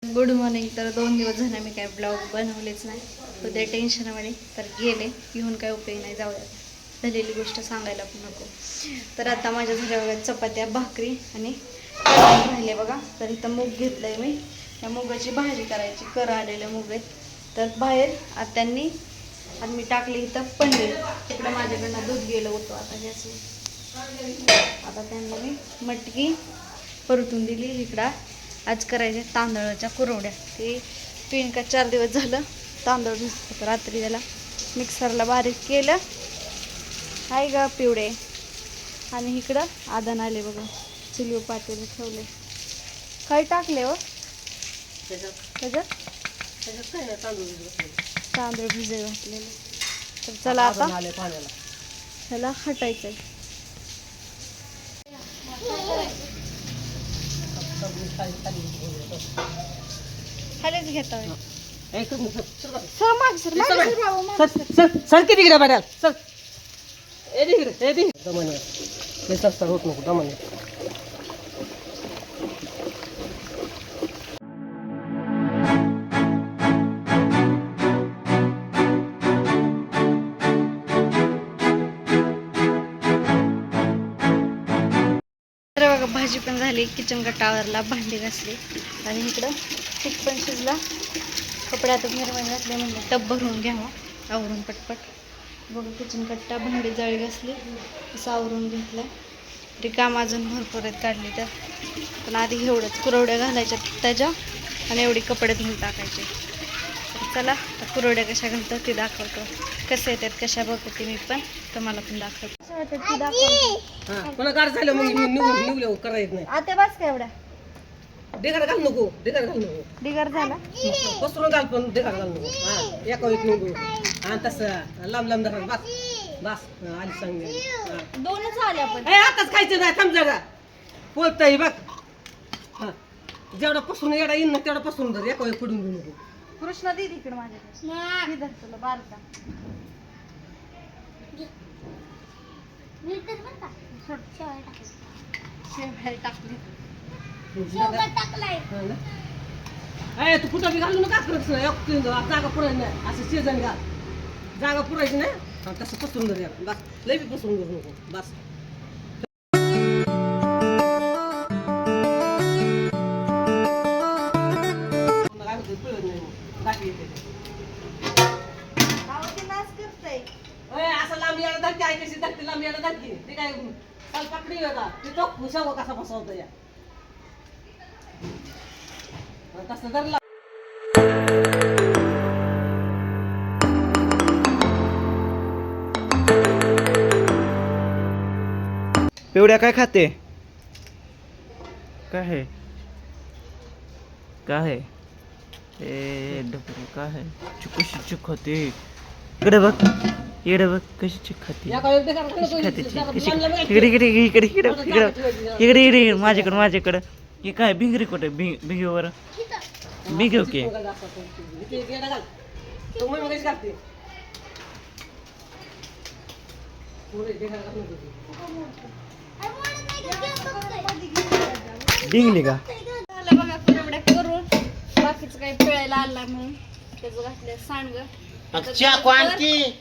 Good morning. तर 2 दिवस झाले मी काय ब्लॉग बनवलेच नाही. उद्या टेन्शनमध्ये तर गेले येऊन काय उपयोग नाही. जाऊ द्या, झालेली गोष्ट सांगायला पण नको. तर आता माझ्या झाल्या बघा चपात्या भाकरी आणि राहिले बघा. तर इथं मूग घेतलंय मी. त्या मुगाची भाजी करायची. कर आलेले मूग आहेत. तर बाहेर आत्यांनी आणि मी टाकले इथं पनीर. तिकडं माझ्याकडनं दूध गेलं होतं. आता गॅसवर आता त्यांना मी मटकी परतून दिली. इकडं आज करायचे तांदळाच्या कुरवड्या. ते 3 का 4 दिवस झालं तांदूळ भिजत. रात्री त्याला मिक्सरला बारीक केलं. हाय ग पिवडे. आणि इकडं आदान आले बघा. चिलीव पातेले ठेवले. काय टाकले हो त्याच्यात? तांदूळ भिजत घातलेले. तर चला आता ह्याला हटायचंय. खालीच घेता सर किती गिरा पाड्याल सर दमाने सस्ता होत नको दमाने. बघा भाजी पण झाली. किचन कट्टावरला भांडी घासली आणि इकडं पीठ पण शिजला. कपड्यातच निर्माण घातले म्हणजे टब भरून घ्यावा आवरून पटपट. बघा किचन कट्टा भांडी जाळी घासली असं आवरून घेतलं. तरी काम अजून भरपूर आहेत काढली तर. पण आधी एवढंच कुरवड्या घालायच्या त्याच्या आणि एवढी कपडे धुवून टाकायचे. तर चला आता कुरवड्या कशा घालतात ते दाखवतो. कसे येतात कशा बघते मी पण तुम्हाला पण दाखवतो. कोणा गाड झालं मग निघलं करायचं नाही. आता बस का एवढ्या ढेगार घाल नको डिगर झाला पसरून घाल पण ढेगार घाल नको. हा एका वेळेस नको. हा तसं लांब लांब धरा. बस बस आली सांगले. दोनच आले आपण. आताच खायचं नाही. थांब जरा पोलतही बघ. हा जेवढा पसरून येडा येईन ना तेवढा पसरून धर. एका वेळेस पडून घेऊ नको. कृष्णा दे तिकडे माझ्याकडे तुला बारका टाकली. तू कुठं बी घालू नका करत नाही. जागा पुरायची नाही. असं शेजारी घाल. जागा पुरायची नाही. तसं पसरून धर. बस लई बी पसरून धरू नको. बस असं लांब यायला धरते. आई कशी धरते लांब यायला धरते. ते काय काल पकडी होता ते तो हुशाव कसा बसवतो या तसं धरला. पिवड्या काय खाते? काय आहे? काय आहे? ए डबरी काय आहे? कशी चिक खाते? इकडे बघ. इकडे बघ कशी चिक खाते. कशी खाते कशी. इकडे इकडे इकडे इकडे इकडे इकडे इकडे माझ्याकडे. हे काय भिंगरी कुठे? भिंगीवर भिंगी ओके. डिंगली का झालं बघा कुरवड्या करून. बाकीचं काही पिळायला आला म्हणून त्याचं घातलं सांडग.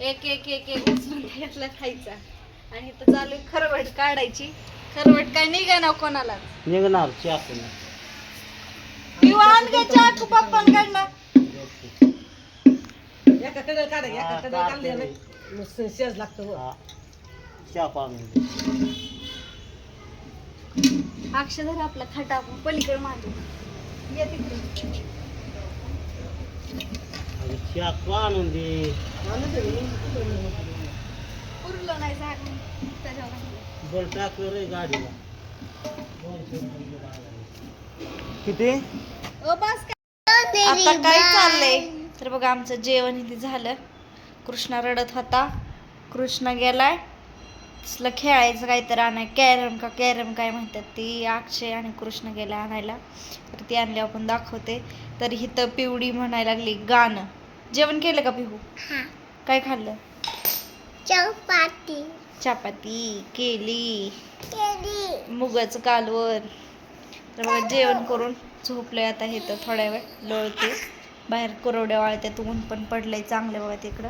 एक एक एक एक उचलून घेतला खायचा. आणि इथं चालू खरवट काढायची. खरवट काय निघा ना कोणाला निघणार किंवा आणखी चाकू पप्पांकडनं. एका कडे काढ. एका कडे काढले नाही शेज लागतं. अक्षर आपला खटा पलीकडे माझं ये तिकडे. पुरलं नाही झाकून त्याच्यावर गाडीला किती बस आता काय चाललंय. तर बघा आमचं जेवण इथे झालं. कृष्णा रडत होता. कृष्णा गेलाय तसलं खेळायचं काहीतरी आणाय. कॅरम काय म्हणतात ती. अक्षय आणि कृष्ण गेला आणायला. तर ती आणली आपण दाखवते. तर इथं पिवडी म्हणायला लागली गाणं. जेवण केलं का पिहू? काय खाल्लं? चपाती केली. मुगाचं कालवण. तर बघा जेवण करून झोपलंय आता हे तर थोड्या वेळ लोळते. बाहेर कुरवड्या वाळत्यात, ऊन पण पडलंय चांगलं बघा तिकडं.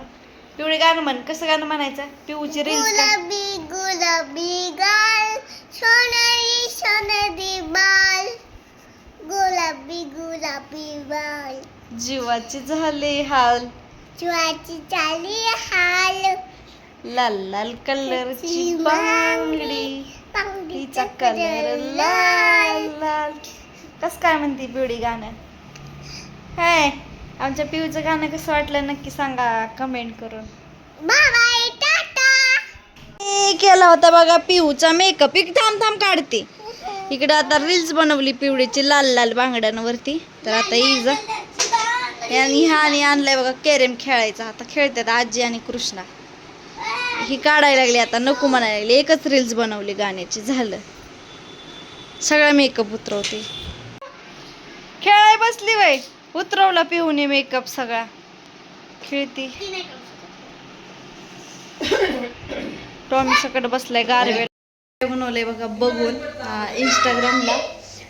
पिवळी गाणं म्हण. कसं गाणं म्हणायचं? पिऊची रील्स गुलाबी गुलाबी गाल सोनेरी सोनेरी बाल गुलाबी गुलाबी बाल जीवाची झाले हाल, ज्वाची चाली हाल लाल लाल कलरची बांगडी, तिचा कलर लाल लाल. कस काय म्हणते पिवळी गाणं? हाय, आमच्या पिऊचं गाणं कसं वाटलं नक्की सांगा कमेंट करून. Bye bye tata. केला होता बघा पिऊचा मेकअप. एक थांब थांब काढते. इकडे आता रील्स बनवली पिवळीची लाल लाल बांगड्यांवरती. तर आता इजा आणि ह्याने आणलाय बघा कॅरम खेळायचा. आता खेळतात आजी आणि कृष्णा. ही काढायला लागली आता, नको म्हणायला लागली. एकच रील्स बनवली गाण्याची, झालं. सगळा मेकअप उतरवते. खेळाय बसली बाई, उतरवला पिऊने मेकअप सगळा. खेळती. टॉमी सकट बसलाय गारवेल. बनवलंय बघा बघून इंस्टाग्रामला.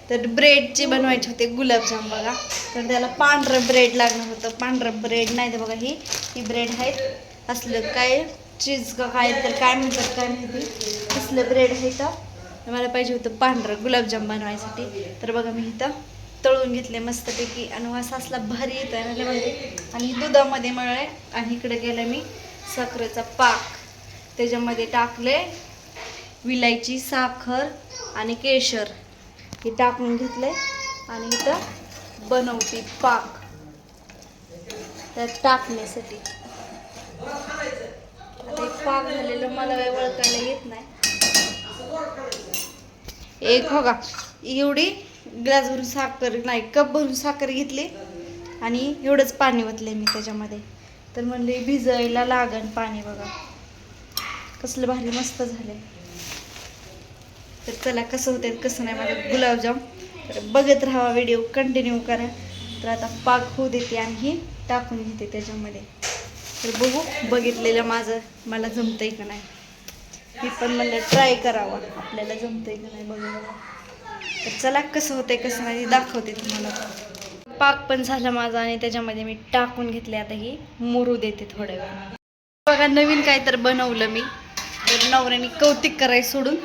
तर ब्रेडचे बनवायचे होते गुलाबजाम बघा. तर त्याला पांढरं ब्रेड लागणार होतं. पांढरं ब्रेड नाही तर बघा ही ब्रेड आहेत. असलं काय चीज का काय तर काय म्हणतात काय माहिती, असलं ब्रेड आहे. तर मला पाहिजे होतं पांढरं गुलाबजाम बनवायसाठी. तर बघा मी इथं तळून घेतले मस्तपैकी आणि वास असला भारी येतोय ना मध्ये. आणि दुधामध्ये मळले आणि इकडे गेलं मी साखरेचा पाक. त्याच्यामध्ये टाकले विलायची, साखर आणि केशर हे टाकून घेतले आणि इथं बनवते पाक त्यात टाकण्यासाठी. आता एक पाक झालेलं मला काही ओळखायला येत नाही. एक हो का एवढी ग्लास भरून साखर नाही, कप भरून साखर घेतली आणि एवढंच पाणी ओतले मी त्याच्यामध्ये. तर म्हणले भिजायला लागण पाणी. बघा कसलं भारी मस्त झाले. तर चला कसं होते कसं नाही माझं गुलाबजाम. तर बघत राहा, व्हिडिओ कंटिन्यू करा. तर आता पाक होऊ देते आणि ही टाकून घेते त्याच्यामध्ये. तर बघू बघितलेलं माझं मला जमतंय का नाही. मी पण म्हणलं ट्राय करावं आपल्याला जमतंय का नाही बघा. तर चला कसं होतंय कसं नाही दाखवते तुम्हाला. पाक पण झालं माझा आणि त्याच्यामध्ये मी टाकून घेतले. आता ही मुरू देते थोड्या वेळ. बघा नवीन काय तर बनवलं मी. तर नवऱ्याने कौतिक करायचं सोडून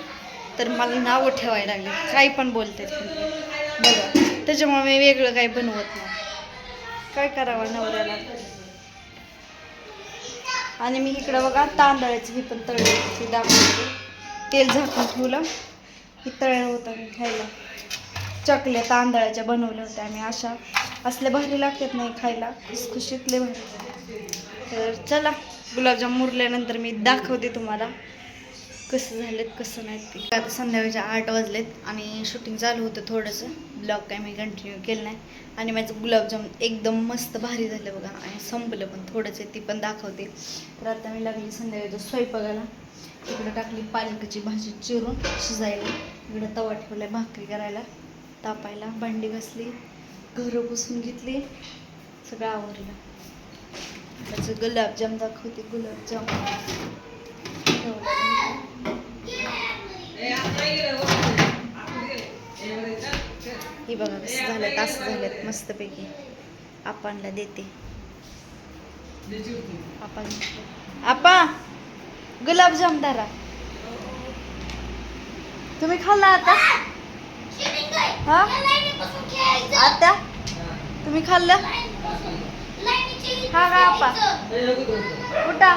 तर मला नावं ठेवायला लागले. काही पण बोलते बघा. त्याच्यामुळे मी वेगळं काही बनवत नाही. काय करावं नवऱ्याला. आणि मी इकडं बघा तांदळाची ही पण तळली ती दाखवते. तेल झाकून ठेवलं. ही तळलं होतं मी खायला. चकल्या तांदळाच्या बनवल्या होत्या आम्ही. अशा असल्या भारी लागतात नाही खायला, खुसखुशीतले भारी. तर चला गुलाबजाम मुरल्यानंतर मी दाखवते तुम्हाला कसं झालेत कसं नाही ते. आता संध्याकाळच्या 8 वाजलेत आणि शूटिंग चालू होतं थोडंसं. ब्लॉग काय मी कंटिन्यू केलं नाही. आणि माझं गुलाबजाम एकदम मस्त भारी झालं बघा. आणि संपलं पण थोडंसं, ती पण दाखवते. तर आता मी लागली संध्याकाळच्या स्वयंपाकाला. इकडं टाकली पालकाची भाजी चिरून शिजायला. इकडं तवा ठेवला भाकरी करायला तापायला. भांडी घासली, घरं पुसून घेतली, सगळं आवरलं. त्याचं गुलाबजाम दाखवते. गुलाबजाम ही बघा कसं झालं. तास झालेत मस्तपैकी. आपणला देते. आपा गुलाबजाम धरा. तुम्ही खाल्ला आता? हा आता तुम्ही खाल्लं? हा का आपा उठा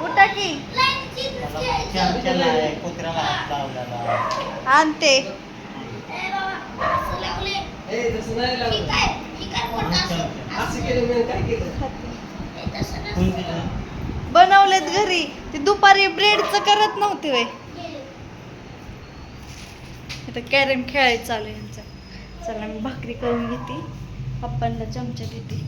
उठा की आणते. बनवलेत घरी. ते दुपारी ब्रेडचं करत नव्हते वय. आता कॅरम खेळायचं चालू आहे यांचं. चला मी भाकरी करून घेते, पप्पांना चमचा देते.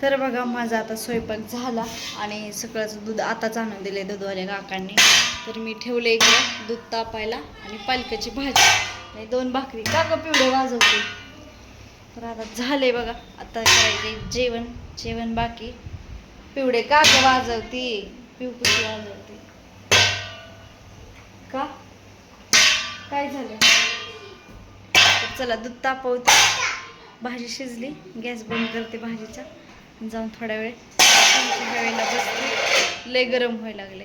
तर बघा माझा आता स्वयंपाक झाला आणि सकाळचं दूध आताच आणून दिले दूधवाल्या काकांनी. तर मी ठेवले इकडे दूध तापायला आणि पालकाची भाजी आणि 2 भाकरी. काका पिवळे वाजवते. तर आता झाले बघा. आता करायचे जेवण. जेवण बाकी. पिवळे काका वाजवते. पिऊ कशी वाजवते का काय झालं. चला दूध तापवते, भाजी शिजली, गॅस बंद करते भाजीचा, जाऊन थोड्या वेळ वेळेला बसते, लय गरम व्हायला लागले.